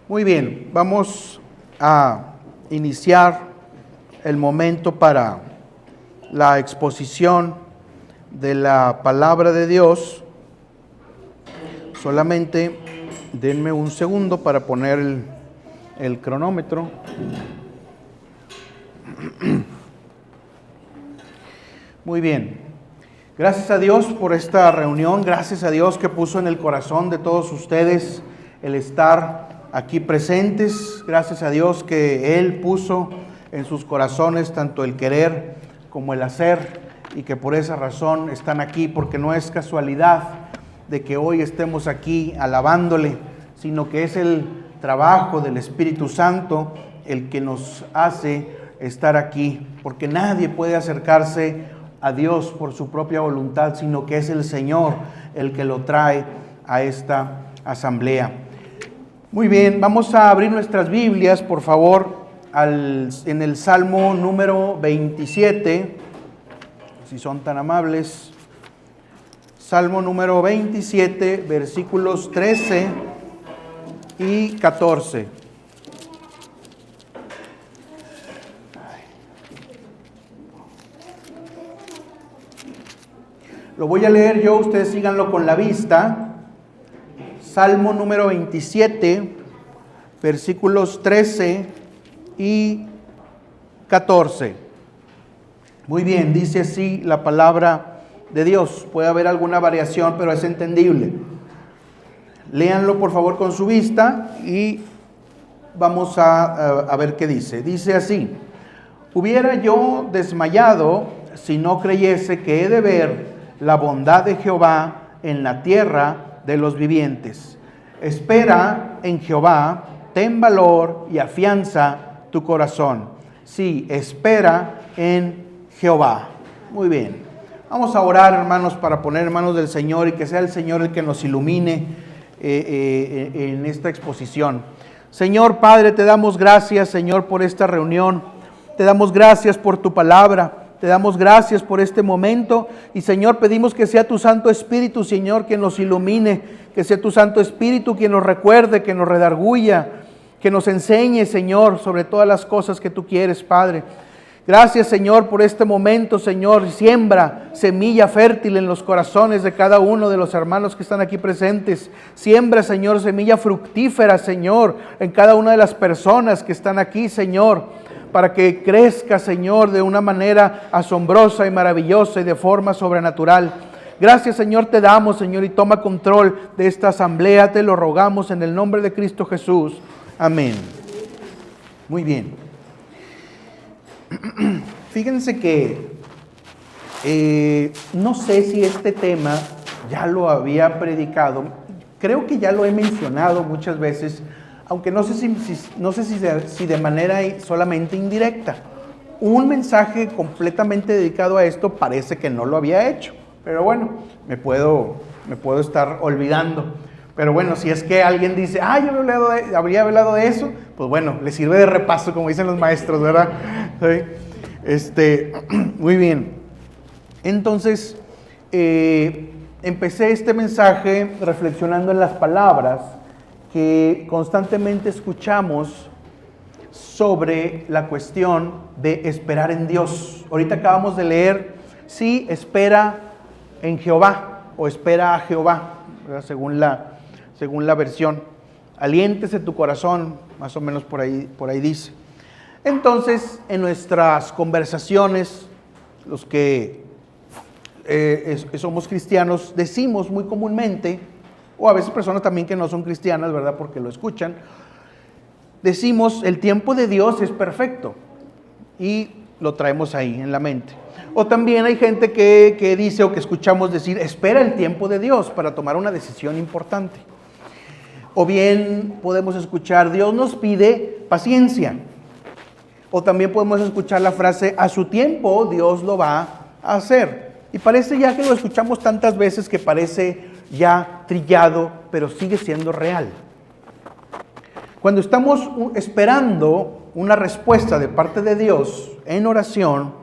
Muy bien, vamos a iniciar el momento para la exposición de la palabra de Dios. Solamente denme un segundo para poner el cronómetro. Muy bien. Gracias a Dios por esta reunión. Gracias a Dios que puso en el corazón de todos ustedes el estar aquí presentes. Gracias a Dios que Él puso en sus corazones tanto el querer como el hacer, y que por esa razón están aquí, porque no es casualidad de que hoy estemos aquí alabándole, sino que es el trabajo del Espíritu Santo el que nos hace estar aquí, porque nadie puede acercarse a Dios por su propia voluntad, sino que es el Señor el que lo trae a esta asamblea. Muy bien, vamos a abrir nuestras Biblias, por favor, en el Salmo número 27, si son tan amables. Salmo número 27, versículos 13 y 14. Lo voy a leer yo, ustedes síganlo con la vista. Salmo número 27, versículos 13 y 14. Muy bien, dice así la palabra de Dios. Puede haber alguna variación, pero es entendible. Léanlo por favor con su vista y vamos a ver qué dice. Dice así: hubiera yo desmayado si no creyese que he de ver la bondad de Jehová en la tierra de los vivientes. Espera en Jehová, ten valor y afianza tu corazón. Sí, espera en Jehová. Muy bien. Vamos a orar, hermanos, para poner en manos del Señor y que sea el Señor el que nos ilumine en esta exposición. Señor Padre, te damos gracias, Señor, por esta reunión. Te damos gracias por tu palabra. Te damos gracias por este momento y, Señor, pedimos que sea tu Santo Espíritu, Señor, quien nos ilumine, que sea tu Santo Espíritu quien nos recuerde, que nos redarguya, que nos enseñe, Señor, sobre todas las cosas que tú quieres, Padre. Gracias, Señor, por este momento, Señor. Siembra semilla fértil en los corazones de cada uno de los hermanos que están aquí presentes. Siembra, Señor, semilla fructífera, Señor, en cada una de las personas que están aquí, Señor, para que crezca, Señor, de una manera asombrosa y maravillosa y de forma sobrenatural. Gracias, Señor, te damos, Señor, y toma control de esta asamblea. Te lo rogamos en el nombre de Cristo Jesús. Amén. Muy bien. Fíjense que no sé si este tema ya lo había predicado. Creo que ya lo he mencionado muchas veces, aunque no sé si de manera solamente indirecta. Un mensaje completamente dedicado a esto parece que no lo había hecho, pero bueno, me puedo estar olvidando. Pero bueno, si es que alguien dice, yo habría hablado de eso, pues bueno, le sirve de repaso, como dicen los maestros, ¿verdad? ¿Sí? Muy bien. Entonces, empecé este mensaje reflexionando en las palabras que constantemente escuchamos sobre la cuestión de esperar en Dios. Ahorita acabamos de leer, sí, espera en Jehová o espera a Jehová, ¿verdad? Según la versión. Aliéntese tu corazón, más o menos por ahí dice. Entonces, en nuestras conversaciones, los que somos cristianos, decimos muy comúnmente, o a veces personas también que no son cristianas, ¿verdad?, porque lo escuchan, decimos, el tiempo de Dios es perfecto, y lo traemos ahí en la mente. O también hay gente que dice, o que escuchamos decir, espera el tiempo de Dios para tomar una decisión importante. O bien podemos escuchar, Dios nos pide paciencia. O también podemos escuchar la frase, a su tiempo Dios lo va a hacer. Y parece ya que lo escuchamos tantas veces que parece ya trillado, pero sigue siendo real. Cuando estamos esperando una respuesta de parte de Dios en oración,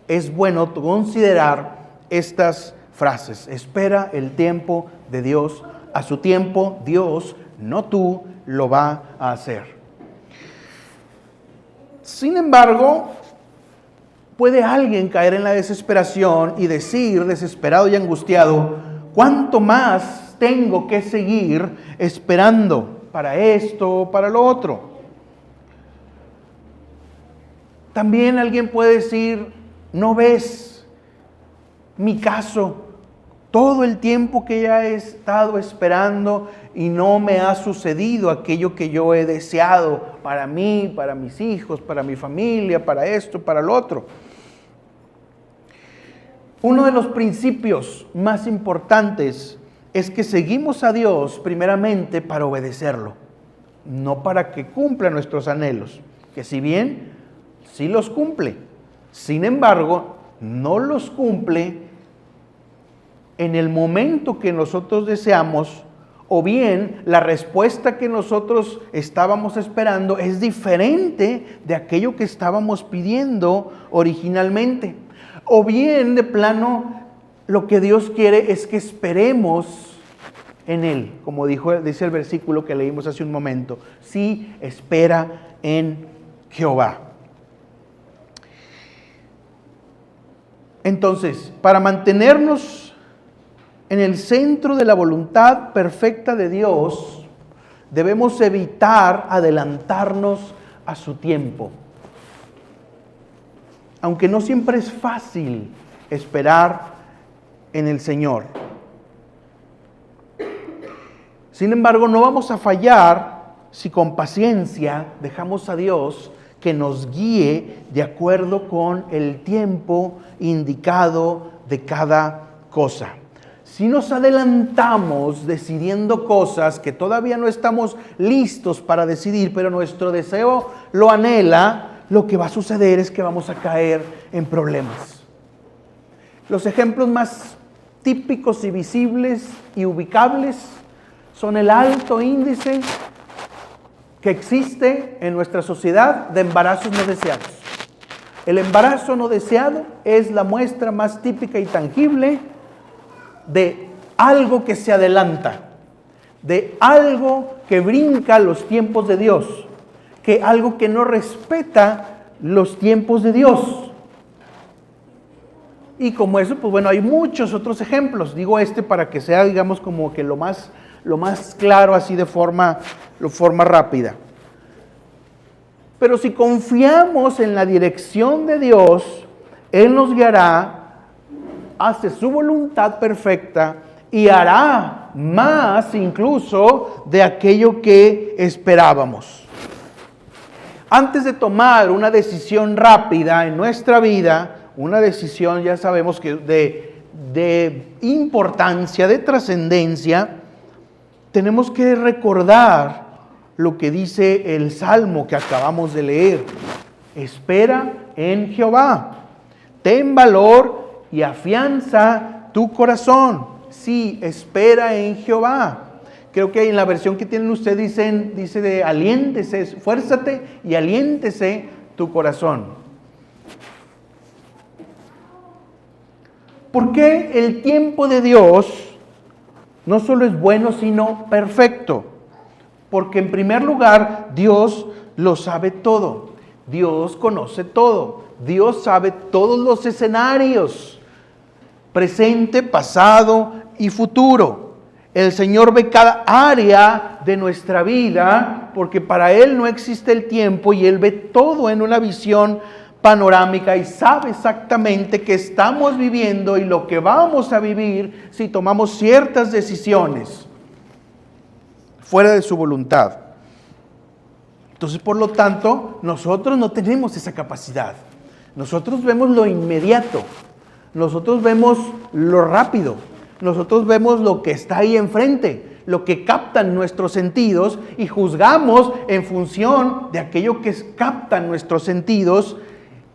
es bueno considerar estas frases. Espera el tiempo de Dios. A su tiempo, Dios, no tú, lo va a hacer. Sin embargo, puede alguien caer en la desesperación y decir, desesperado y angustiado, ¿cuánto más tengo que seguir esperando para esto o para lo otro? También alguien puede decir, ¿no ves mi caso? Todo el tiempo que ya he estado esperando y no me ha sucedido aquello que yo he deseado para mí, para mis hijos, para mi familia, para esto, para lo otro. Uno de los principios más importantes es que seguimos a Dios primeramente para obedecerlo, no para que cumpla nuestros anhelos, que si bien sí los cumple, sin embargo, no los cumple en el momento que nosotros deseamos, o bien la respuesta que nosotros estábamos esperando es diferente de aquello que estábamos pidiendo originalmente. O bien, de plano, lo que Dios quiere es que esperemos en Él, como dice el versículo que leímos hace un momento. Sí, espera en Jehová. Entonces, para mantenernos en el centro de la voluntad perfecta de Dios, debemos evitar adelantarnos a su tiempo. Aunque no siempre es fácil esperar en el Señor. Sin embargo, no vamos a fallar si con paciencia dejamos a Dios que nos guíe de acuerdo con el tiempo indicado de cada cosa. Si nos adelantamos decidiendo cosas que todavía no estamos listos para decidir, pero nuestro deseo lo anhela, lo que va a suceder es que vamos a caer en problemas. Los ejemplos más típicos y visibles y ubicables son el alto índice que existe en nuestra sociedad de embarazos no deseados. El embarazo no deseado es la muestra más típica y tangible de algo que se adelanta, de algo que brinca los tiempos de Dios, que algo que no respeta los tiempos de Dios. Y como eso, pues bueno, hay muchos otros ejemplos. Digo para que sea, digamos, como que lo más claro así de forma rápida. Pero si confiamos en la dirección de Dios, Él nos guiará hace su voluntad perfecta y hará más incluso de aquello que esperábamos. Antes de tomar una decisión rápida en nuestra vida, una decisión ya sabemos que de importancia, de trascendencia, tenemos que recordar lo que dice el Salmo que acabamos de leer. Espera en Jehová, ten valor y afianza tu corazón. Sí, espera en Jehová. Creo que en la versión que tienen ustedes dice de aliéntese, esfuérzate y aliéntese tu corazón. ¿Por qué el tiempo de Dios no solo es bueno, sino perfecto? Porque en primer lugar, Dios lo sabe todo. Dios conoce todo. Dios sabe todos los escenarios, presente, pasado y futuro. El Señor ve cada área de nuestra vida, porque para Él no existe el tiempo y Él ve todo en una visión panorámica y sabe exactamente qué estamos viviendo y lo que vamos a vivir si tomamos ciertas decisiones fuera de su voluntad. Entonces, por lo tanto, nosotros no tenemos esa capacidad. Nosotros vemos lo inmediato, nosotros vemos lo rápido, nosotros vemos lo que está ahí enfrente, lo que captan nuestros sentidos y juzgamos en función de aquello que captan nuestros sentidos.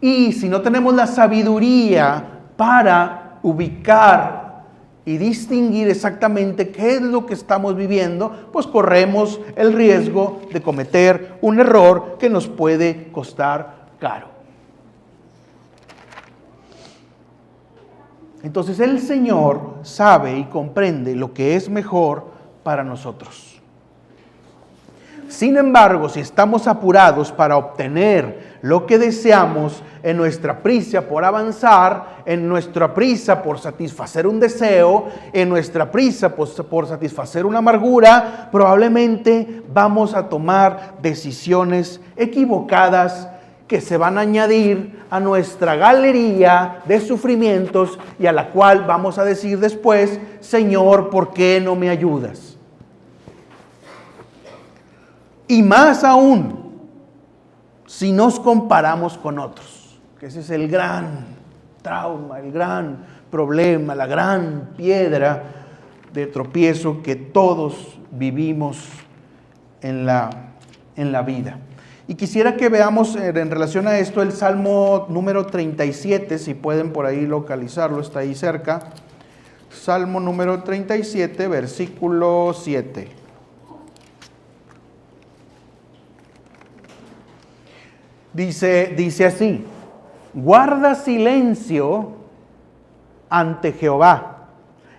Y si no tenemos la sabiduría para ubicar y distinguir exactamente qué es lo que estamos viviendo, pues corremos el riesgo de cometer un error que nos puede costar caro. Entonces el Señor sabe y comprende lo que es mejor para nosotros. Sin embargo, si estamos apurados para obtener lo que deseamos, en nuestra prisa por avanzar, en nuestra prisa por satisfacer un deseo, en nuestra prisa por satisfacer una amargura, probablemente vamos a tomar decisiones equivocadas que se van a añadir a nuestra galería de sufrimientos y a la cual vamos a decir después: Señor, ¿por qué no me ayudas? Y más aún, si nos comparamos con otros, que ese es el gran trauma, el gran problema, la gran piedra de tropiezo que todos vivimos en la vida. Y quisiera que veamos en relación a esto el Salmo número 37, si pueden por ahí localizarlo, está ahí cerca. Salmo número 37, versículo 7. Dice así: guarda silencio ante Jehová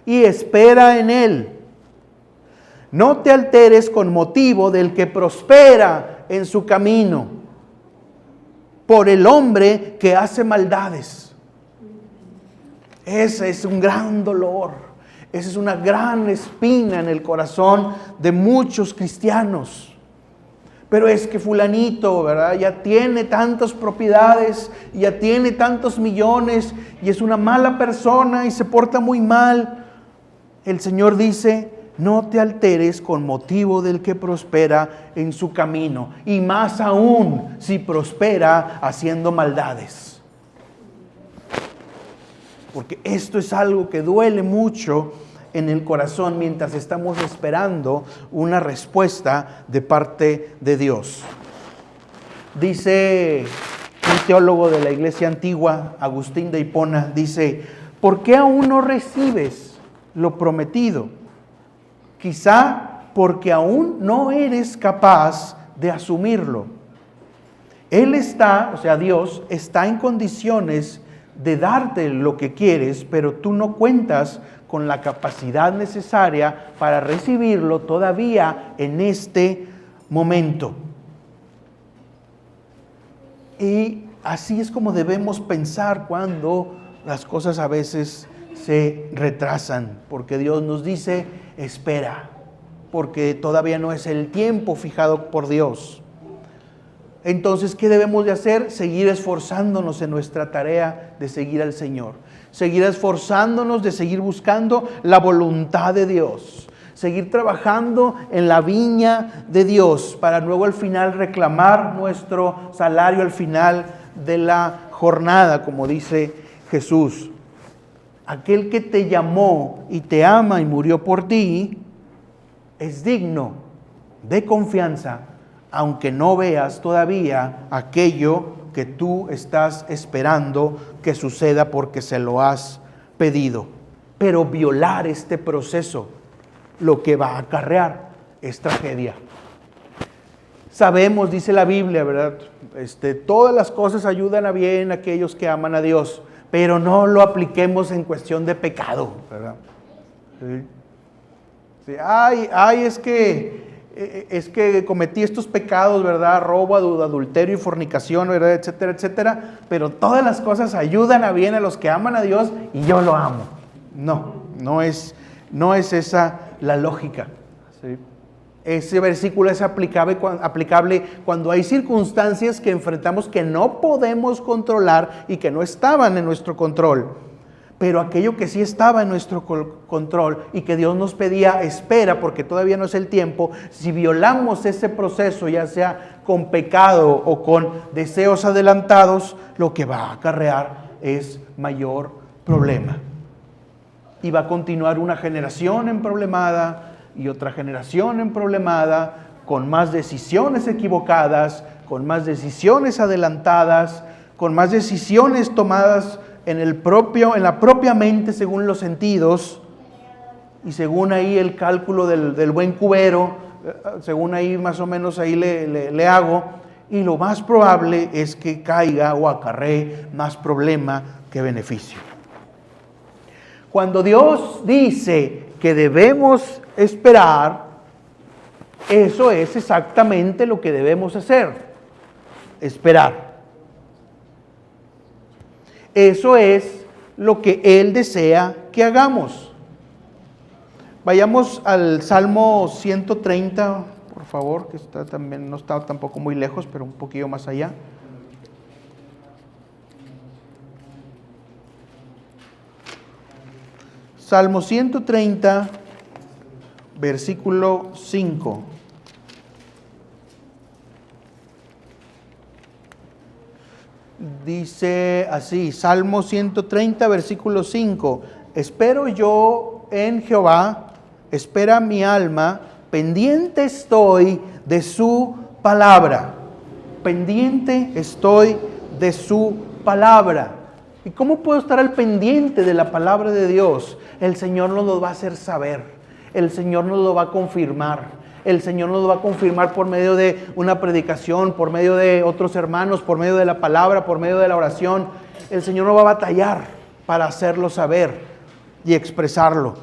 y espera en él. No te alteres con motivo del que prospera en su camino, por el hombre que hace maldades. Ese es un gran dolor, esa es una gran espina en el corazón de muchos cristianos. Pero es que fulanito, ¿verdad?, ya tiene tantas propiedades, ya tiene tantos millones y es una mala persona y se porta muy mal. El Señor dice: no te alteres con motivo del que prospera en su camino, y más aún si prospera haciendo maldades. Porque esto es algo que duele mucho en el corazón mientras estamos esperando una respuesta de parte de Dios. Dice un teólogo de la Iglesia Antigua, Agustín de Hipona, dice: ¿por qué aún no recibes lo prometido? Quizá porque aún no eres capaz de asumirlo. Él está, o sea, Dios está en condiciones de darte lo que quieres, pero tú no cuentas con la capacidad necesaria para recibirlo todavía en este momento. Y así es como debemos pensar cuando las cosas a veces se retrasan, porque Dios nos dice: espera, porque todavía no es el tiempo fijado por Dios. Entonces, ¿qué debemos de hacer? Seguir esforzándonos en nuestra tarea de seguir al Señor. Seguir esforzándonos de seguir buscando la voluntad de Dios. Seguir trabajando en la viña de Dios para luego al final reclamar nuestro salario al final de la jornada, como dice Jesús. Aquel que te llamó y te ama y murió por ti es digno de confianza, aunque no veas todavía aquello que tú estás esperando que suceda porque se lo has pedido. Pero violar este proceso lo que va a acarrear es tragedia. Sabemos, dice la Biblia, ¿verdad? Todas las cosas ayudan a bien a aquellos que aman a Dios, pero no lo apliquemos en cuestión de pecado, ¿verdad? Sí. Es que cometí estos pecados, ¿verdad? Robo, adulterio y fornicación, ¿verdad? Etcétera, etcétera. Pero todas las cosas ayudan a bien a los que aman a Dios y yo lo amo. No es esa la lógica. ¿Sí? Ese versículo es aplicable cuando hay circunstancias que enfrentamos que no podemos controlar y que no estaban en nuestro control. Pero aquello que sí estaba en nuestro control y que Dios nos pedía: espera, porque todavía no es el tiempo. Si violamos ese proceso, ya sea con pecado o con deseos adelantados, lo que va a acarrear es mayor problema. Y va a continuar una generación emproblemada y otra generación emproblemada, con más decisiones equivocadas, con más decisiones adelantadas, con más decisiones tomadas en la propia mente según los sentidos y según ahí el cálculo del buen cubero, según ahí más o menos ahí le hago, y lo más probable es que caiga o acarree más problema que beneficio. Cuando Dios dice que debemos esperar, Eso es exactamente lo que debemos hacer, esperar. Eso es lo que Él desea que hagamos. Vayamos al Salmo 130, por favor, que está también, no está tampoco muy lejos, pero un poquillo más allá. Salmo 130, versículo 5. Dice así, Salmo 130, versículo 5. Espero yo en Jehová, espera mi alma, pendiente estoy de su palabra. Pendiente estoy de su palabra. ¿Y cómo puedo estar al pendiente de la palabra de Dios? El Señor nos lo va a hacer saber. El Señor nos lo va a confirmar. El Señor nos lo va a confirmar por medio de una predicación, por medio de otros hermanos, por medio de la palabra, por medio de la oración. El Señor no va a batallar para hacerlo saber y expresarlo.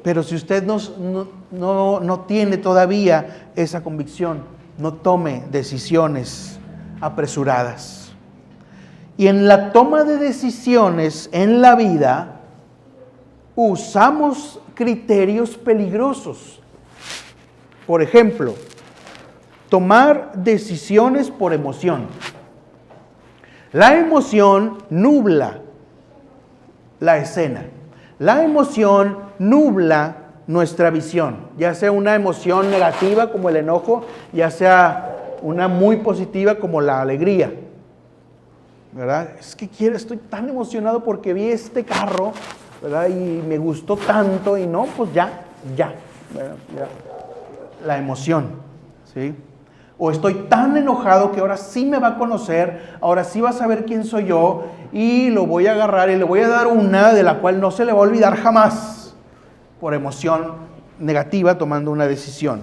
Pero si usted no tiene todavía esa convicción, no tome decisiones apresuradas. Y en la toma de decisiones en la vida, usamos criterios peligrosos. Por ejemplo, tomar decisiones por emoción. La emoción nubla la escena. La emoción nubla nuestra visión, ya sea una emoción negativa como el enojo, ya sea una muy positiva como la alegría. ¿Verdad? Es que estoy tan emocionado porque vi este carro, ¿verdad? Y me gustó tanto y no, pues ya. ¿Verdad? Ya. La emoción, ¿sí? O estoy tan enojado que ahora sí me va a conocer, ahora sí va a saber quién soy yo y lo voy a agarrar y le voy a dar una de la cual no se le va a olvidar jamás, por emoción negativa tomando una decisión.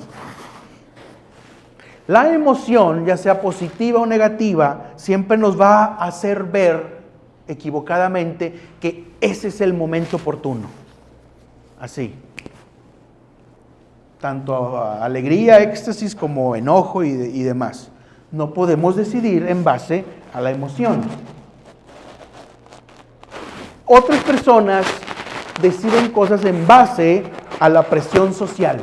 La emoción, ya sea positiva o negativa, siempre nos va a hacer ver equivocadamente que ese es el momento oportuno. Así. Tanto alegría, éxtasis como enojo y demás. No podemos decidir en base a la emoción. Otras personas deciden cosas en base a la presión social.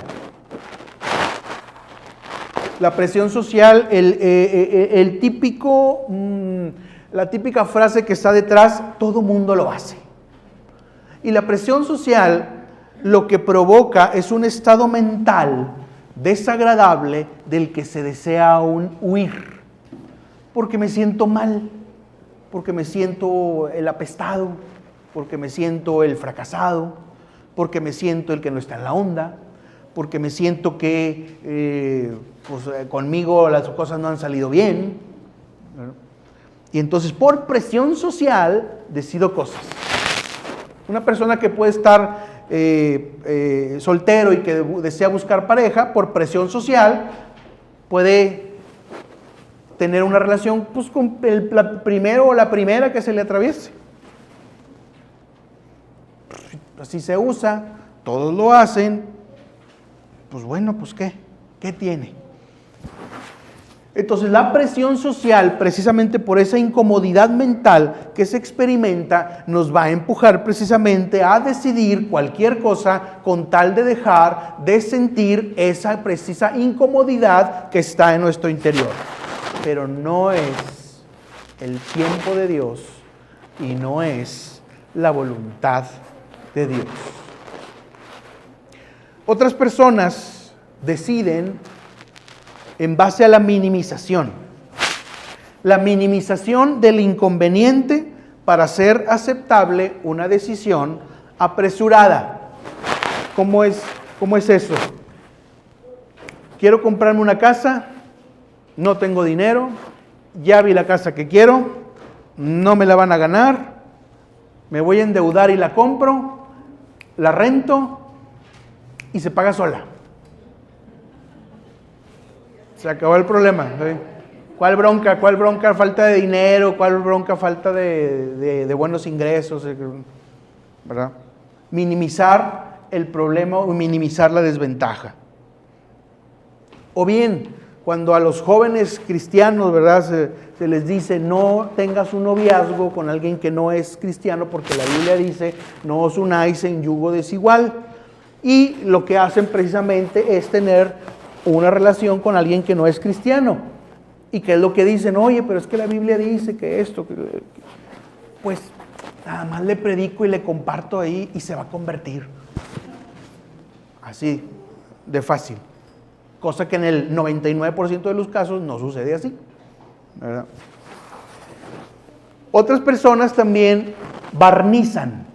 La presión social, la típica frase que está detrás, todo mundo lo hace. Y la presión social lo que provoca es un estado mental desagradable del que se desea huir. Porque me siento mal, porque me siento el apestado, porque me siento el fracasado, porque me siento el que no está en la onda, porque me siento que conmigo las cosas no han salido bien. Y entonces por presión social decido cosas. Una persona que puede estar soltero y que desea buscar pareja, por presión social puede tener una relación pues, con el primero o la primera que se le atraviese. Así se usa, todos lo hacen, pues bueno, pues ¿qué tiene? Entonces la presión social, precisamente por esa incomodidad mental que se experimenta, nos va a empujar precisamente a decidir cualquier cosa con tal de dejar de sentir esa precisa incomodidad que está en nuestro interior. Pero no es el tiempo de Dios y no es la voluntad de Dios. Otras personas deciden en base a la minimización. La minimización del inconveniente para hacer aceptable una decisión apresurada. ¿Cómo es eso? Quiero comprarme una casa, no tengo dinero, ya vi la casa que quiero, no me la van a ganar, me voy a endeudar y la compro, la rento y se paga sola. Se acabó el problema. ¿Sí? ¿Cuál bronca? ¿Cuál bronca? Falta de dinero. ¿Cuál bronca? Falta de buenos ingresos. ¿Verdad? Minimizar el problema o minimizar la desventaja. O bien, cuando a los jóvenes cristianos, ¿verdad?, se les dice: no tengas un noviazgo con alguien que no es cristiano, porque la Biblia dice: no os unáis en yugo desigual. Y lo que hacen precisamente es tener una relación con alguien que no es cristiano. ¿Y qué es lo que dicen? Oye, pero es que la Biblia dice que esto, pues nada más le predico y le comparto ahí y se va a convertir. Así de fácil. Cosa que en el 99% de los casos no sucede así, ¿verdad? Otras personas también barnizan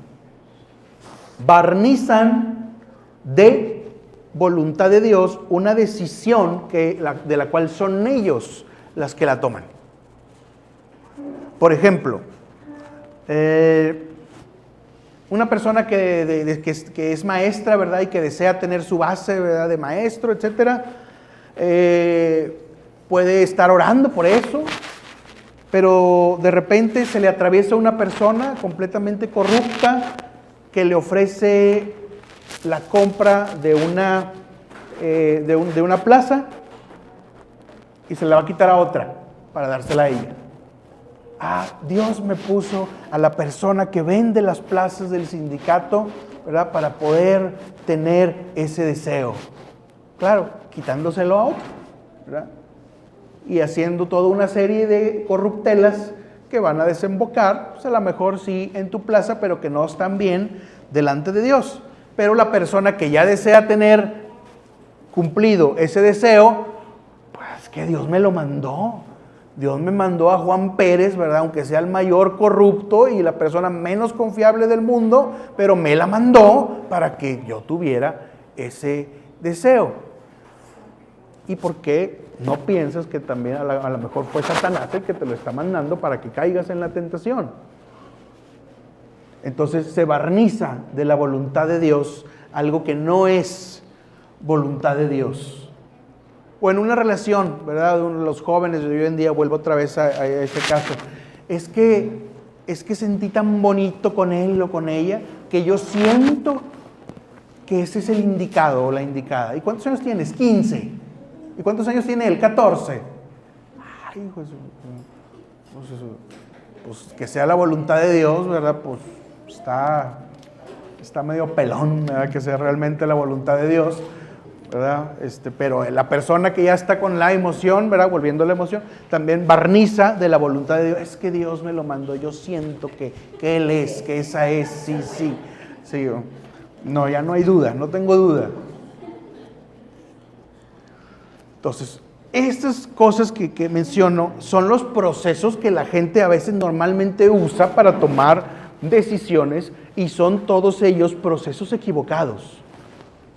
de voluntad de Dios una decisión de la cual son ellos las que la toman. Por ejemplo, una persona que es maestra, ¿verdad?, y que desea tener su base, ¿verdad?, de maestro, etcétera, puede estar orando por eso, pero de repente se le atraviesa una persona completamente corrupta que le ofrece la compra de una plaza y se la va a quitar a otra para dársela a ella. Dios me puso a la persona que vende las plazas del sindicato, ¿verdad?, para poder tener ese deseo. Claro, quitándoselo a otro, ¿verdad? Y haciendo toda una serie de corruptelas que van a desembocar, pues a lo mejor sí en tu plaza, pero que no están bien delante de Dios. Pero la persona que ya desea tener cumplido ese deseo, pues que Dios me lo mandó. Dios me mandó a Juan Pérez, ¿verdad?, aunque sea el mayor corrupto y la persona menos confiable del mundo, pero me la mandó para que yo tuviera ese deseo. ¿Y por qué no piensas que también a lo mejor fue Satanás el que te lo está mandando para que caigas en la tentación? Entonces se barniza de la voluntad de Dios algo que no es voluntad de Dios. O en una relación, ¿verdad?, los jóvenes de hoy en día, vuelvo otra vez a ese caso, es que sentí tan bonito con él o con ella que yo siento que ese es el indicado o la indicada. ¿Y cuántos años tienes? 15. ¿Y cuántos años tiene él? 14. Ay, hijo de su... Pues que sea la voluntad de Dios, ¿verdad? Pues está medio pelón, ¿verdad?, que sea realmente la voluntad de Dios, ¿verdad? Pero la persona que ya está con la emoción, ¿verdad?, volviendo a la emoción, también barniza de la voluntad de Dios. Es que Dios me lo mandó, yo siento que Él es, que esa es, sí. No, ya no hay duda, no tengo duda. Entonces, estas cosas que menciono son los procesos que la gente a veces normalmente usa para tomar decisiones, y son todos ellos procesos equivocados.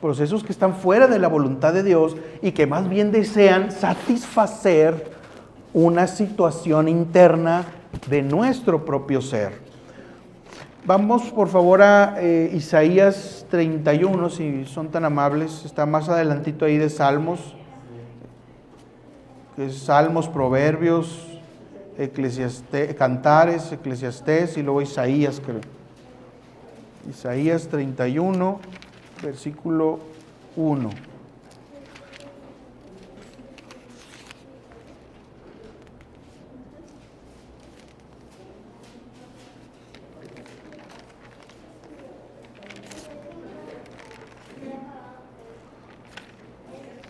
Procesos que están fuera de la voluntad de Dios y que más bien desean satisfacer una situación interna de nuestro propio ser. Vamos por favor a Isaías 31, si son tan amables. Está más adelantito ahí de Salmos. Salmos, Proverbios, Cantares, Eclesiastés y luego Isaías, creo. Isaías 31. Versículo 1.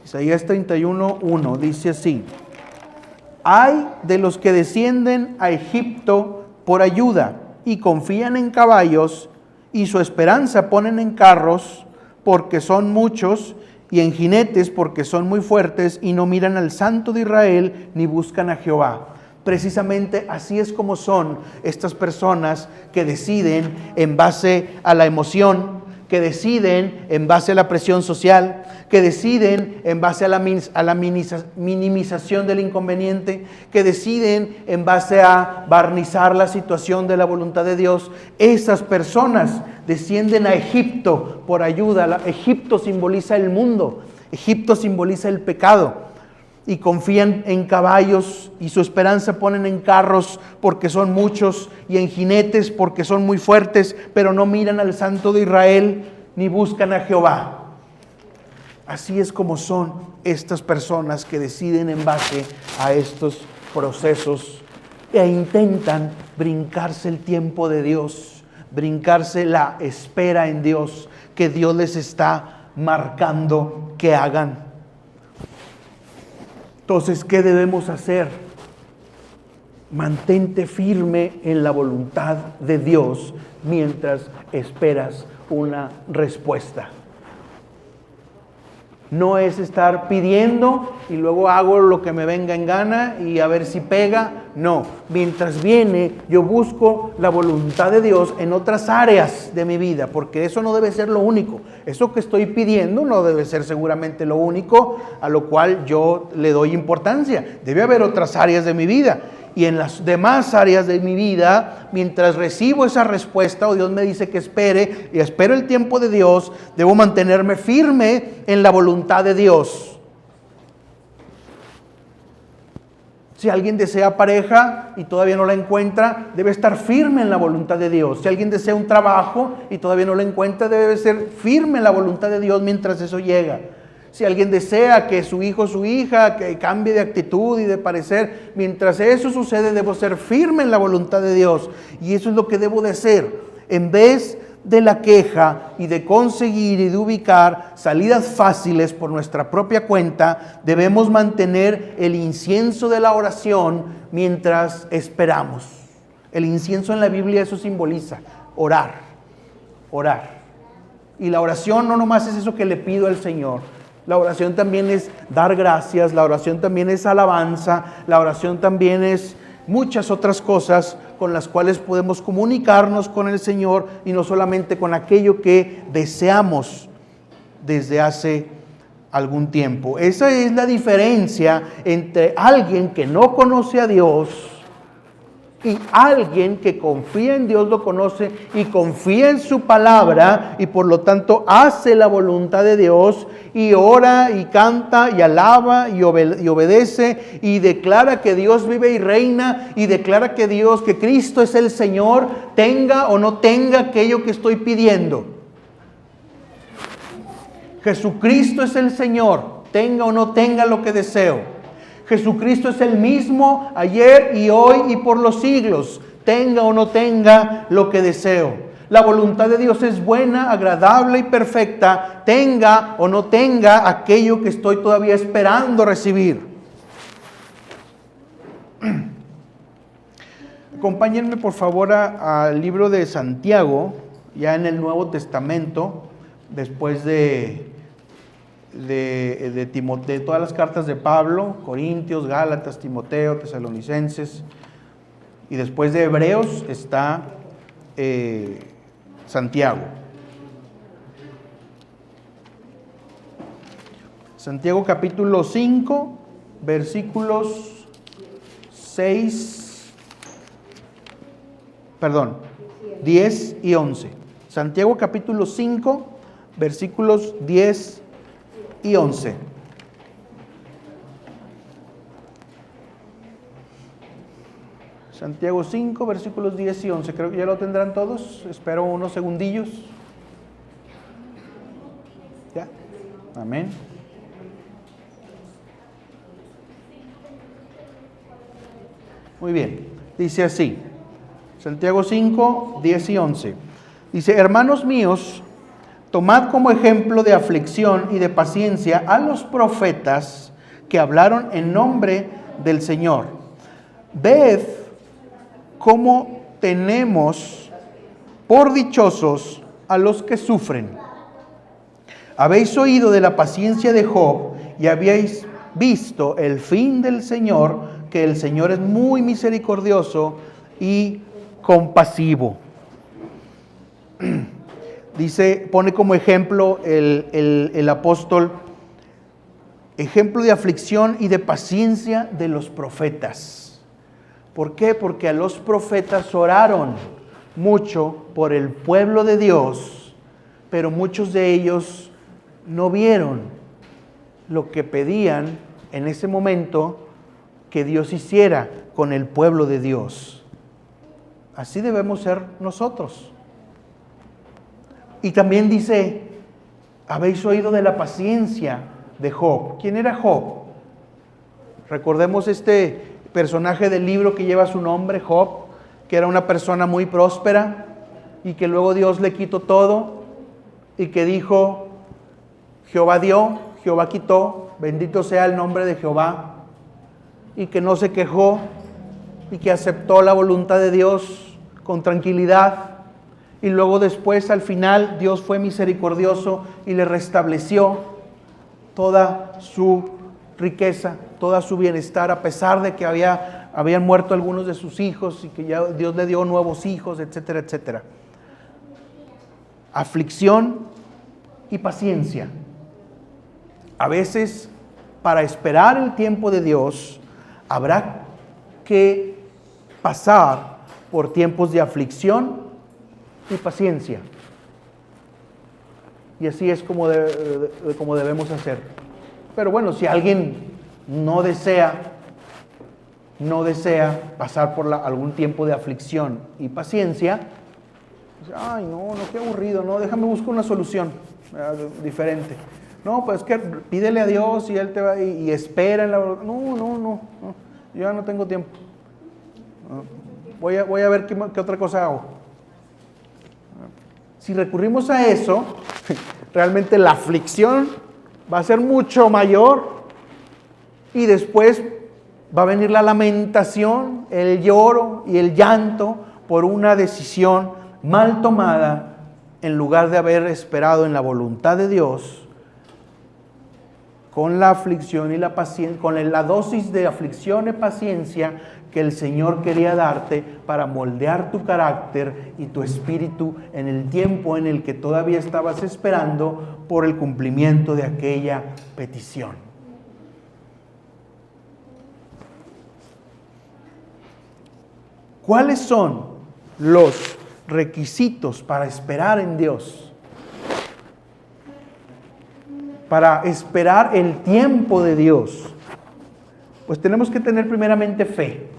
Isaías 31, 1 dice así: Ay de los que descienden a Egipto por ayuda y confían en caballos y su esperanza ponen en carros, porque son muchos, y en jinetes, porque son muy fuertes, y no miran al Santo de Israel, ni buscan a Jehová. Precisamente así es como son estas personas que deciden en base a la emoción, que deciden en base a la presión social, que deciden en base a la minimización del inconveniente, que deciden en base a barnizar la situación de la voluntad de Dios. Esas personas descienden a Egipto por ayuda. Egipto simboliza el mundo, Egipto simboliza el pecado, y confían en caballos y su esperanza ponen en carros porque son muchos, y en jinetes porque son muy fuertes, pero no miran al Santo de Israel ni buscan a Jehová. Así es como son estas personas que deciden en base a estos procesos e intentan brincarse el tiempo de Dios, brincarse la espera en Dios que Dios les está marcando que hagan. Entonces, ¿qué debemos hacer? Mantente firme en la voluntad de Dios mientras esperas una respuesta. No es estar pidiendo y luego hago lo que me venga en gana y a ver si pega. No, mientras viene yo busco la voluntad de Dios en otras áreas de mi vida, porque eso no debe ser lo único. Eso que estoy pidiendo no debe ser seguramente lo único a lo cual yo le doy importancia. Debe haber otras áreas de mi vida. Y en las demás áreas de mi vida, mientras recibo esa respuesta o Dios me dice que espere y espero el tiempo de Dios, debo mantenerme firme en la voluntad de Dios. Si alguien desea pareja y todavía no la encuentra, debe estar firme en la voluntad de Dios. Si alguien desea un trabajo y todavía no lo encuentra, debe ser firme en la voluntad de Dios mientras eso llega. Si alguien desea que su hijo o su hija que cambie de actitud y de parecer, mientras eso sucede, debo ser firme en la voluntad de Dios. Y eso es lo que debo de hacer. En vez de la queja y de conseguir y de ubicar salidas fáciles por nuestra propia cuenta, debemos mantener el incienso de la oración mientras esperamos. El incienso en la Biblia eso simboliza orar, orar. Y la oración no nomás es eso que le pido al Señor. La oración también es dar gracias, la oración también es alabanza, la oración también es muchas otras cosas con las cuales podemos comunicarnos con el Señor y no solamente con aquello que deseamos desde hace algún tiempo. Esa es la diferencia entre alguien que no conoce a Dios y alguien que confía en Dios, lo conoce y confía en su palabra y por lo tanto hace la voluntad de Dios y ora y canta y alaba y obedece y declara que Dios vive y reina y declara que Dios, que Cristo es el Señor, tenga o no tenga aquello que estoy pidiendo. Jesucristo es el Señor, tenga o no tenga lo que deseo. Jesucristo es el mismo ayer y hoy y por los siglos, tenga o no tenga lo que deseo. La voluntad de Dios es buena, agradable y perfecta, tenga o no tenga aquello que estoy todavía esperando recibir. Acompáñenme por favor al libro de Santiago, ya en el Nuevo Testamento, después de todas las cartas de Pablo, Corintios, Gálatas, Timoteo, Tesalonicenses, y después de Hebreos está Santiago. Santiago capítulo 5, versículos 10 y 11. Santiago capítulo 5, versículos 10 y 11. Santiago 5, versículos 10 y 11. Creo que ya lo tendrán todos. Espero unos segundillos. ¿Ya? Amén. Muy bien. Dice así. Santiago 5, 10 y 11. Dice: hermanos míos, tomad como ejemplo de aflicción y de paciencia a los profetas que hablaron en nombre del Señor. Ved cómo tenemos por dichosos a los que sufren. Habéis oído de la paciencia de Job y habéis visto el fin del Señor, que el Señor es muy misericordioso y compasivo. Dice, pone como ejemplo el apóstol, ejemplo de aflicción y de paciencia de los profetas. ¿Por qué? Porque a los profetas oraron mucho por el pueblo de Dios, pero muchos de ellos no vieron lo que pedían en ese momento que Dios hiciera con el pueblo de Dios. Así debemos ser nosotros. Y también dice, Habéis oído de la paciencia de Job. ¿Quién era Job? Recordemos este personaje del libro que lleva su nombre, Job, que era una persona muy próspera y que luego Dios le quitó todo y que dijo: Jehová dio, Jehová quitó, bendito sea el nombre de Jehová, y que no se quejó y que aceptó la voluntad de Dios con tranquilidad. Y luego después, al final, Dios fue misericordioso y le restableció toda su riqueza, toda su bienestar, a pesar de que habían muerto algunos de sus hijos y que ya Dios le dio nuevos hijos, etcétera, etcétera. Aflicción y paciencia. A veces, para esperar el tiempo de Dios, habrá que pasar por tiempos de aflicción y paciencia. Y así es como debemos hacer. Pero bueno, si alguien no desea pasar por algún tiempo de aflicción y paciencia, pues, ay, no, qué aburrido, no, déjame buscar una solución diferente. No, pues que pídele a Dios y Él te va y espera en la... No, yo ya no tengo tiempo. Voy a ver qué otra cosa hago. Si recurrimos a eso, realmente la aflicción va a ser mucho mayor y después va a venir la lamentación, el lloro y el llanto por una decisión mal tomada en lugar de haber esperado en la voluntad de Dios, con la aflicción y la paciencia, con la dosis de aflicción y paciencia que el Señor quería darte para moldear tu carácter y tu espíritu en el tiempo en el que todavía estabas esperando por el cumplimiento de aquella petición. ¿Cuáles son los requisitos para esperar en Dios? Para esperar el tiempo de Dios. Pues tenemos que tener primeramente fe.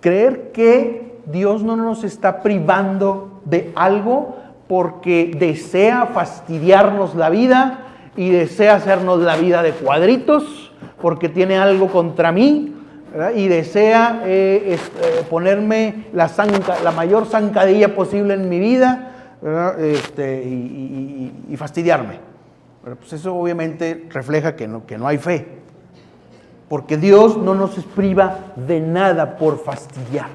Creer que Dios no nos está privando de algo porque desea fastidiarnos la vida y desea hacernos la vida de cuadritos porque tiene algo contra mí, ¿verdad? Y desea ponerme la mayor zancadilla posible en mi vida, ¿verdad? Y fastidiarme. Pero pues eso obviamente refleja que no hay fe. Porque Dios no nos priva de nada por fastidiar.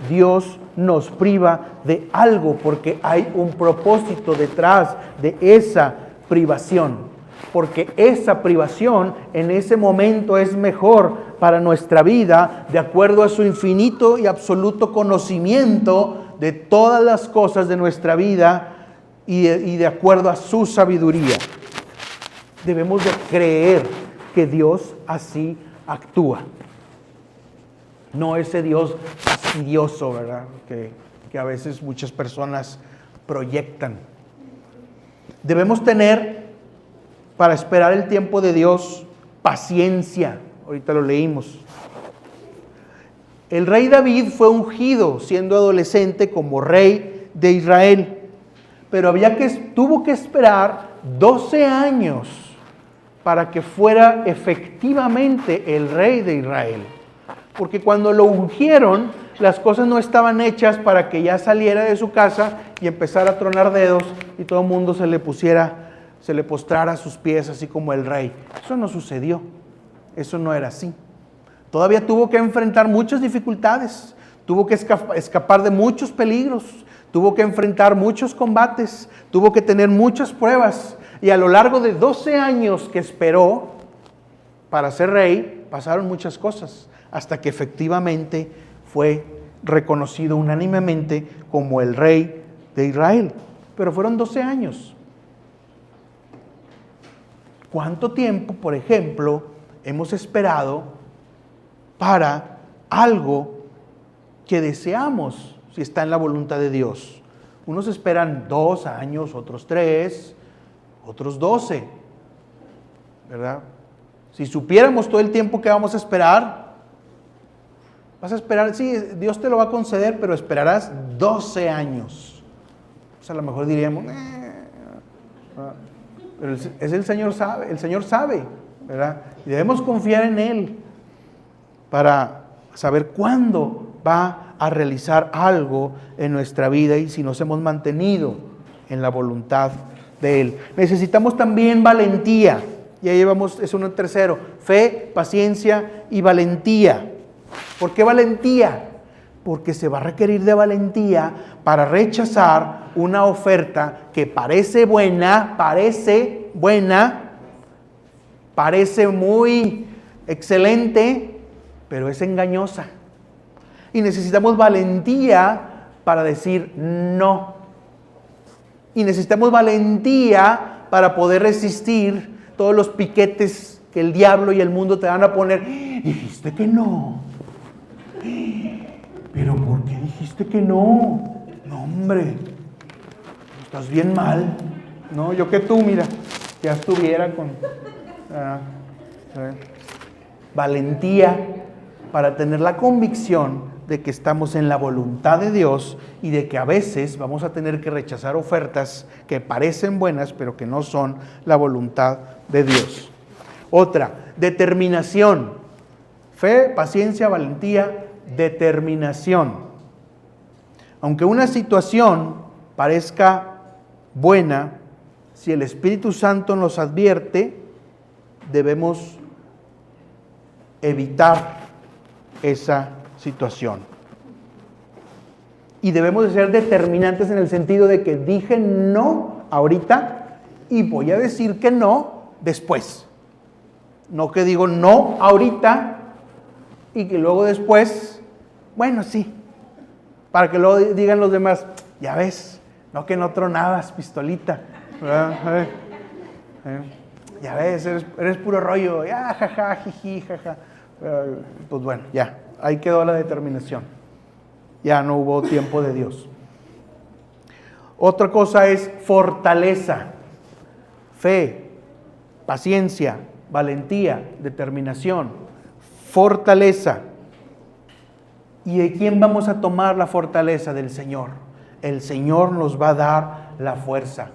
Dios nos priva de algo porque hay un propósito detrás de esa privación. Porque esa privación en ese momento es mejor para nuestra vida de acuerdo a su infinito y absoluto conocimiento de todas las cosas de nuestra vida y de acuerdo a su sabiduría. Debemos de creer que Dios así actúa. No ese Dios fastidioso, ¿verdad? Que a veces muchas personas proyectan. Debemos tener, para esperar el tiempo de Dios, paciencia. Ahorita lo leímos. El rey David fue ungido siendo adolescente como rey de Israel, pero tuvo que esperar 12 años para que fuera efectivamente el rey de Israel. Porque cuando lo ungieron, las cosas no estaban hechas para que ya saliera de su casa y empezara a tronar dedos y todo el mundo se le postrara a sus pies así como el rey. Eso no sucedió. Eso no era así. Todavía tuvo que enfrentar muchas dificultades, tuvo que escapar de muchos peligros, tuvo que enfrentar muchos combates, tuvo que tener muchas pruebas. Y a lo largo de 12 años que esperó para ser rey, pasaron muchas cosas, hasta que efectivamente fue reconocido unánimemente como el rey de Israel. Pero fueron 12 años. ¿Cuánto tiempo, por ejemplo, hemos esperado para algo que deseamos, si está en la voluntad de Dios? Unos esperan 2 años, otros 3, otros 12, ¿verdad? Si supiéramos todo el tiempo que vamos a esperar, vas a esperar, sí, Dios te lo va a conceder, pero esperarás 12 años. Pues a lo mejor diríamos, Pero el Señor sabe, ¿verdad? Y debemos confiar en Él para saber cuándo va a realizar algo en nuestra vida y si nos hemos mantenido en la voluntad de Él. Necesitamos también valentía. Y ahí vamos, es un tercero: fe, paciencia y valentía. ¿Por qué valentía? Porque se va a requerir de valentía para rechazar una oferta que parece buena, parece muy excelente, pero es engañosa. Y necesitamos valentía para decir no. Y necesitamos valentía para poder resistir todos los piquetes que el diablo y el mundo te van a poner. Dijiste que no. ¿Pero por qué dijiste que no? No, hombre, estás bien mal. No, yo que tú, mira, ya estuviera con valentía para tener la convicción de que estamos en la voluntad de Dios y de que a veces vamos a tener que rechazar ofertas que parecen buenas, pero que no son la voluntad de Dios. Otra, determinación. Fe, paciencia, valentía, determinación. Aunque una situación parezca buena, si el Espíritu Santo nos advierte, debemos evitar esa situación. Y debemos de ser determinantes en el sentido de que dije no ahorita y voy a decir que no después. No que digo no ahorita y que luego después, bueno, sí, para que luego digan los demás, ya ves, no que no tronabas, pistolita, ya ves, eres puro rollo, ya, jaja, jiji, jaja. Pues bueno, ya, ahí quedó la determinación, ya no hubo tiempo de Dios. Otra cosa es fortaleza, fe, paciencia, valentía, determinación, fortaleza. ¿Y de quién vamos a tomar la fortaleza? Del Señor. El Señor nos va a dar la fuerza.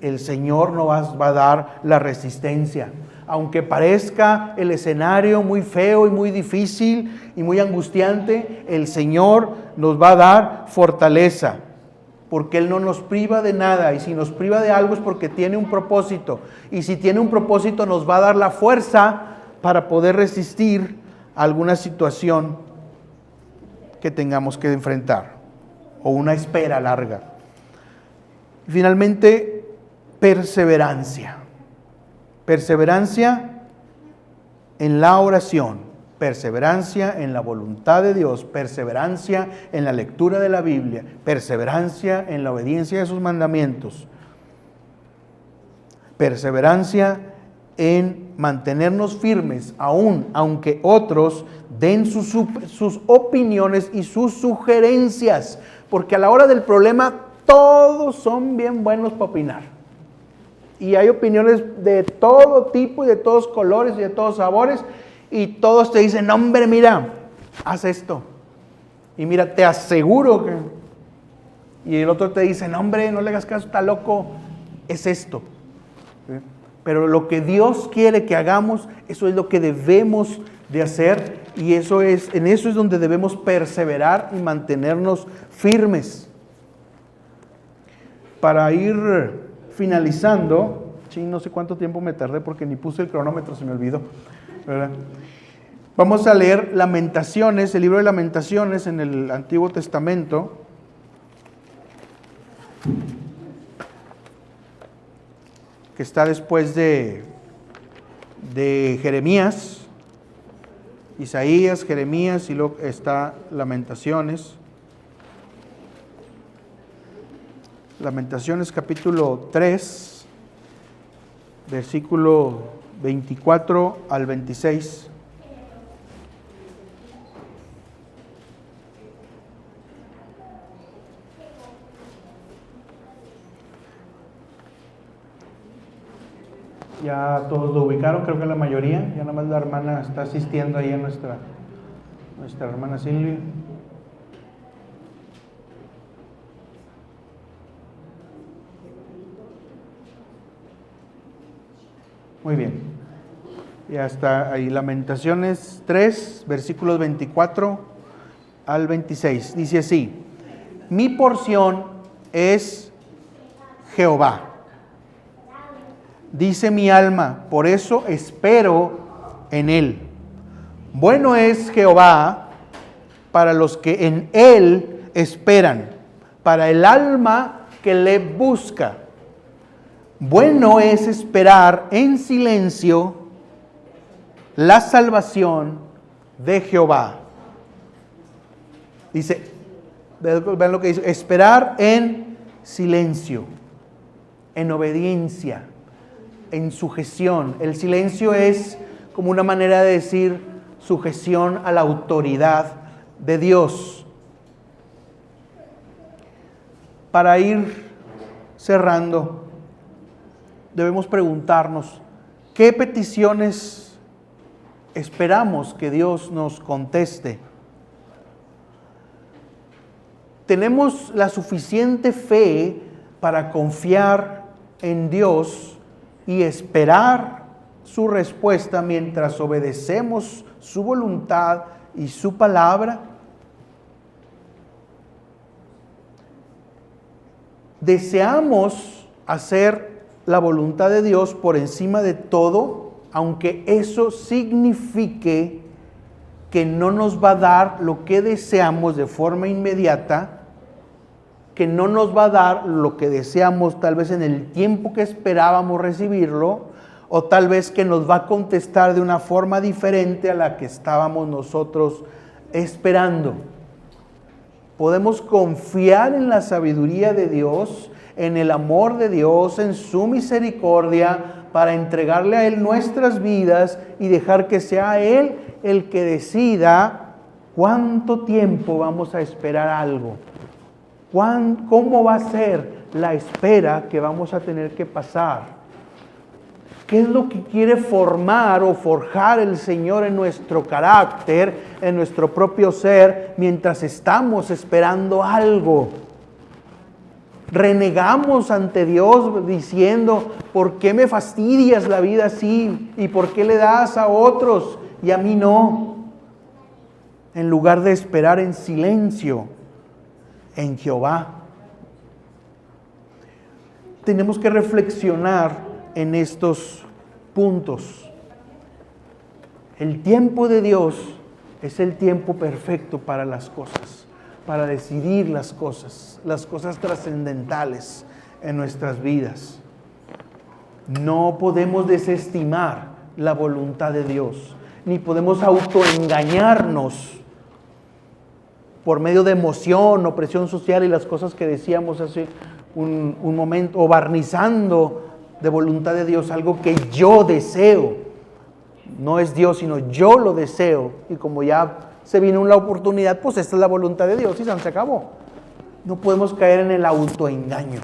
El Señor nos va a dar la resistencia. Aunque parezca el escenario muy feo y muy difícil y muy angustiante, el Señor nos va a dar fortaleza. Porque Él no nos priva de nada. Y si nos priva de algo es porque tiene un propósito. Y si tiene un propósito nos va a dar la fuerza para poder resistir alguna situación que tengamos que enfrentar, o una espera larga. Finalmente, perseverancia. Perseverancia en la oración, perseverancia en la voluntad de Dios, perseverancia en la lectura de la Biblia, perseverancia en la obediencia de sus mandamientos, perseverancia en mantenernos firmes, aunque otros den sus opiniones y sus sugerencias, porque a la hora del problema todos son bien buenos para opinar. Y hay opiniones de todo tipo y de todos colores y de todos sabores, y todos te dicen, no, hombre, mira, haz esto. Y mira, te aseguro que... Y el otro te dice, no, hombre, no le hagas caso, está loco, es esto. ¿Sí? Pero lo que Dios quiere que hagamos, eso es lo que debemos de hacer, y en eso es donde debemos perseverar y mantenernos firmes. Para ir finalizando, no sé cuánto tiempo me tardé porque ni puse el cronómetro, se me olvidó, ¿verdad? Vamos a leer Lamentaciones, el libro de Lamentaciones en el Antiguo Testamento. Que está después de Jeremías, Isaías, Jeremías, y luego está Lamentaciones. Lamentaciones capítulo 3, versículo 24 al 26. Ya todos lo ubicaron, creo que la mayoría. Ya nada más la hermana está asistiendo ahí a nuestra hermana Silvia. Muy bien. Ya está ahí Lamentaciones 3, versículos 24 al 26. Dice así: mi porción es Jehová. Dice mi alma, por eso espero en él. Bueno es Jehová para los que en él esperan, para el alma que le busca. Bueno es esperar en silencio la salvación de Jehová. Dice, vean lo que dice, esperar en silencio, en obediencia, en sujeción. El silencio es como una manera de decir sujeción a la autoridad de Dios. Para ir cerrando, debemos preguntarnos, ¿qué peticiones esperamos que Dios nos conteste? ¿Tenemos la suficiente fe para confiar en Dios y esperar su respuesta mientras obedecemos su voluntad y su palabra? ¿Deseamos hacer la voluntad de Dios por encima de todo, aunque eso signifique que no nos va a dar lo que deseamos de forma inmediata, que no nos va a dar lo que deseamos tal vez en el tiempo que esperábamos recibirlo, o tal vez que nos va a contestar de una forma diferente a la que estábamos nosotros esperando? Podemos confiar en la sabiduría de Dios, en el amor de Dios, en su misericordia, para entregarle a Él nuestras vidas y dejar que sea Él el que decida cuánto tiempo vamos a esperar algo. ¿Cómo va a ser la espera que vamos a tener que pasar? ¿Qué es lo que quiere formar o forjar el Señor en nuestro carácter, en nuestro propio ser, mientras estamos esperando algo? Renegamos ante Dios diciendo, ¿por qué me fastidias la vida así? ¿Y por qué le das a otros y a mí no? En lugar de esperar en silencio en Jehová. Tenemos que reflexionar en estos puntos. El tiempo de Dios es el tiempo perfecto para las cosas, para decidir las cosas trascendentales en nuestras vidas. No podemos desestimar la voluntad de Dios, ni podemos autoengañarnos por medio de emoción o presión social y las cosas que decíamos hace un momento, o barnizando de voluntad de Dios algo que yo deseo. No es Dios, sino yo lo deseo. Y como ya se vino una oportunidad, pues esta es la voluntad de Dios y se acabó. No podemos caer en el autoengaño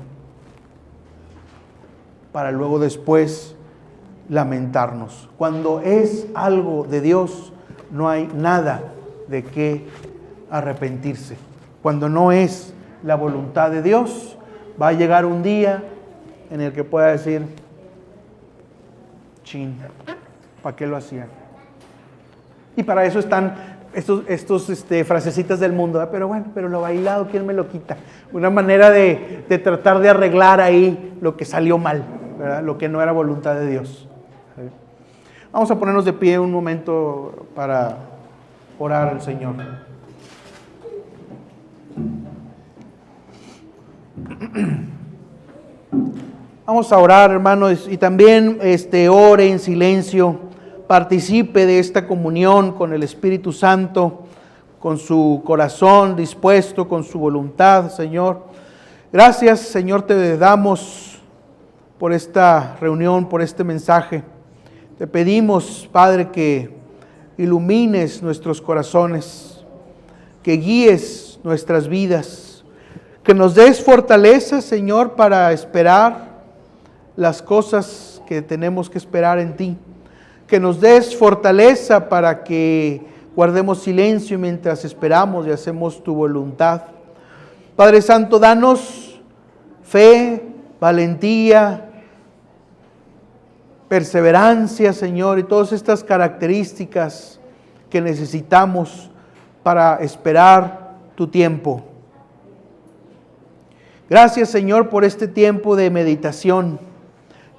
para luego después lamentarnos. Cuando es algo de Dios, no hay nada de qué arrepentirse. Cuando no es la voluntad de Dios, va a llegar un día en el que pueda decir, chin, ¿para qué lo hacían? Y para eso están estos frasecitas del mundo, ¿verdad? Pero bueno, pero lo bailado, ¿quién me lo quita? Una manera de tratar de arreglar ahí lo que salió mal, ¿verdad? Lo que no era voluntad de Dios. ¿Sí? Vamos a ponernos de pie un momento para orar al Señor. Vamos a orar, hermanos, y también ore en silencio, participe de esta comunión con el Espíritu Santo, con su corazón dispuesto, con su voluntad, Señor. Gracias, Señor, te damos por esta reunión, por este mensaje. Te pedimos, Padre, que ilumines nuestros corazones, que guíes nuestras vidas, que nos des fortaleza, Señor, para esperar las cosas que tenemos que esperar en ti. Que nos des fortaleza para que guardemos silencio mientras esperamos y hacemos tu voluntad. Padre Santo, danos fe, valentía, perseverancia, Señor, y todas estas características que necesitamos para esperar tu tiempo. Gracias, Señor, por este tiempo de meditación.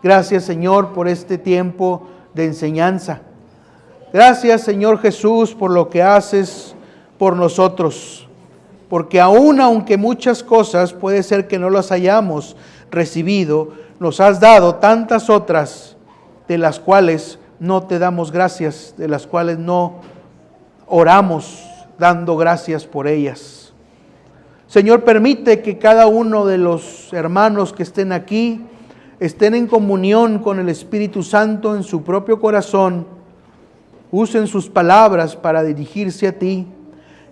Gracias, Señor, por este tiempo de enseñanza. Gracias, Señor Jesús, por lo que haces por nosotros. Porque aunque muchas cosas puede ser que no las hayamos recibido, nos has dado tantas otras de las cuales no te damos gracias, de las cuales no oramos dando gracias por ellas. Señor, permite que cada uno de los hermanos que estén aquí estén en comunión con el Espíritu Santo en su propio corazón, usen sus palabras para dirigirse a ti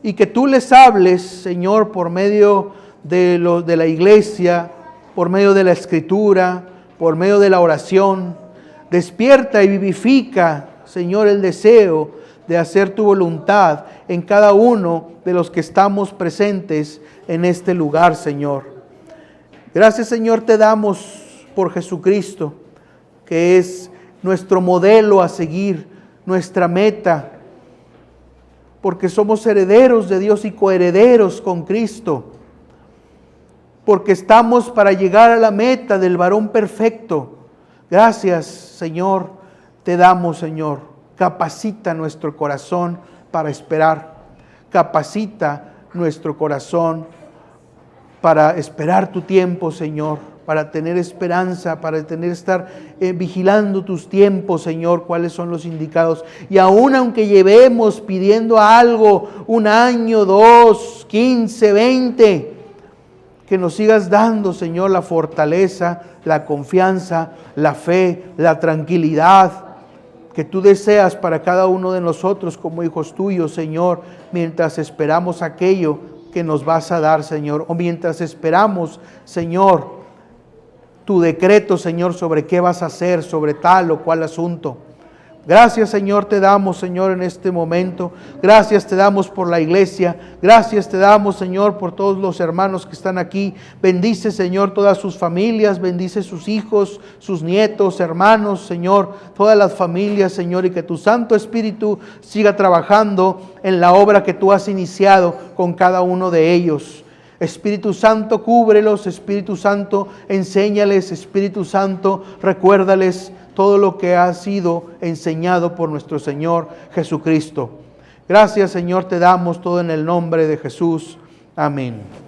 y que tú les hables, Señor, por medio de la iglesia, por medio de la Escritura, por medio de la oración. Despierta y vivifica, Señor, el deseo de hacer tu voluntad en cada uno de los que estamos presentes en este lugar, Señor. Gracias, Señor, te damos por Jesucristo, que es nuestro modelo a seguir, nuestra meta, porque somos herederos de Dios y coherederos con Cristo, porque estamos para llegar a la meta del varón perfecto. Gracias, Señor, te damos, Señor. Capacita nuestro corazón para esperar. Capacita nuestro corazón para esperar tu tiempo, Señor, para tener esperanza, para estar vigilando tus tiempos, Señor, cuáles son los indicados. Y aunque llevemos pidiendo algo, 1 año, 2, 15, 20, que nos sigas dando, Señor, la fortaleza, la confianza, la fe, la tranquilidad que tú deseas para cada uno de nosotros como hijos tuyos, Señor, mientras esperamos aquello que nos vas a dar, Señor, o mientras esperamos, Señor, tu decreto, Señor, sobre qué vas a hacer, sobre tal o cual asunto. Gracias, Señor, te damos, Señor, en este momento. Gracias te damos por la iglesia. Gracias te damos, Señor, por todos los hermanos que están aquí. Bendice, Señor, todas sus familias. Bendice sus hijos, sus nietos, hermanos, Señor, todas las familias, Señor, y que tu Santo Espíritu siga trabajando en la obra que tú has iniciado con cada uno de ellos. Espíritu Santo, cúbrelos. Espíritu Santo, enséñales. Espíritu Santo, recuérdales todo lo que ha sido enseñado por nuestro Señor Jesucristo. Gracias, Señor, te damos todo en el nombre de Jesús. Amén.